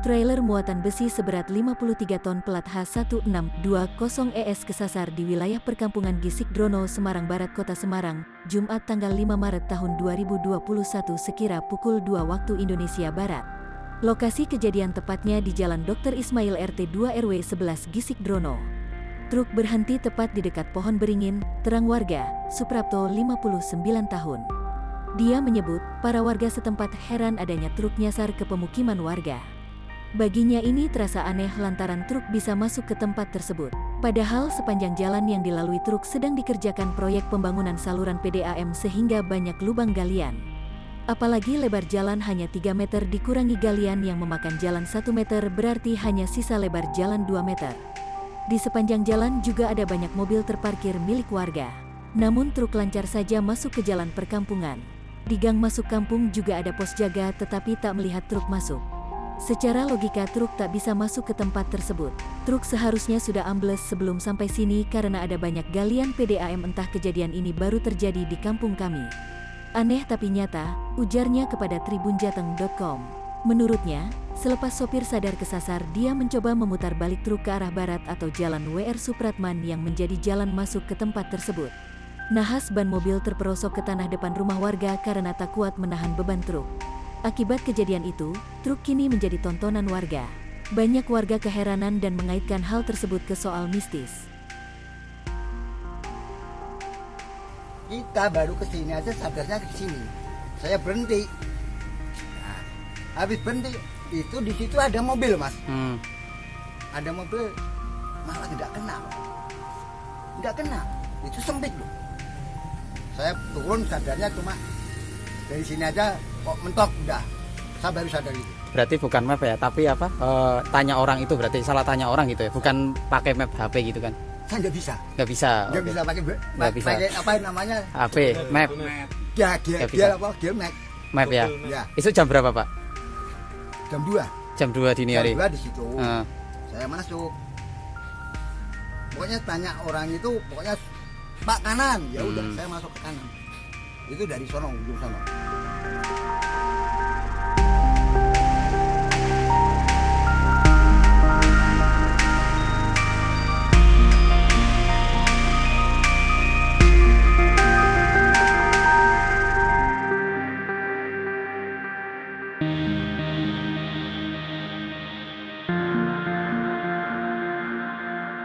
Trailer muatan besi seberat 53 ton plat H1620ES kesasar di wilayah perkampungan Gisik Drono, Semarang Barat, Kota Semarang, Jumat tanggal 5 Maret tahun 2021 sekira pukul 2 waktu Indonesia Barat. Lokasi kejadian tepatnya di Jalan Dr. Ismail RT 2 RW 11 Gisik Drono. Truk berhenti tepat di dekat pohon beringin, terang warga, Suprapto 59 tahun. Dia menyebut, para warga setempat heran adanya truk nyasar ke pemukiman warga. Baginya ini terasa aneh lantaran truk bisa masuk ke tempat tersebut. Padahal sepanjang jalan yang dilalui truk sedang dikerjakan proyek pembangunan saluran PDAM sehingga banyak lubang galian. Apalagi lebar jalan hanya 3 meter dikurangi galian yang memakan jalan 1 meter berarti hanya sisa lebar jalan 2 meter. Di sepanjang jalan juga ada banyak mobil terparkir milik warga. Namun truk lancar saja masuk ke jalan perkampungan. Di gang masuk kampung juga ada pos jaga tetapi tak melihat truk masuk. Secara logika truk tak bisa masuk ke tempat tersebut. Truk seharusnya sudah ambles sebelum sampai sini karena ada banyak galian PDAM. Entah kejadian ini baru terjadi di kampung kami. Aneh tapi nyata, ujarnya kepada tribunjateng.com. Menurutnya, selepas sopir sadar kesasar dia mencoba memutar balik truk ke arah barat atau jalan WR Supratman yang menjadi jalan masuk ke tempat tersebut. Nahas ban mobil terperosok ke tanah depan rumah warga karena tak kuat menahan beban truk. Akibat kejadian itu, truk kini menjadi tontonan warga. Banyak warga keheranan dan mengaitkan hal tersebut ke soal mistis. Kita baru kesini aja sadarnya kesini. Saya berhenti. Nah, habis berhenti, itu di situ ada mobil, Mas. Ada mobil, malah tidak kena. Tidak kena, itu sempit loh. Saya turun sadarnya cuma dari sini aja kok mentok udah. Saya baru sadar itu. Berarti bukan map ya, tapi apa? Tanya orang itu berarti salah tanya orang gitu ya, bukan pakai map HP gitu kan? Saya nggak bisa. Nggak bisa. Nggak bisa pakai apa namanya? HP, map. Dia apa? Dia map. Map ya. Ya. Itu jam berapa, Pak? Jam 2. Jam 2 dini hari. Jam 2 di situ. Saya masuk. Pokoknya tanya orang itu, pokoknya Pak kanan. Ya udah, saya masuk ke kanan. Itu dari sono, ujung sono.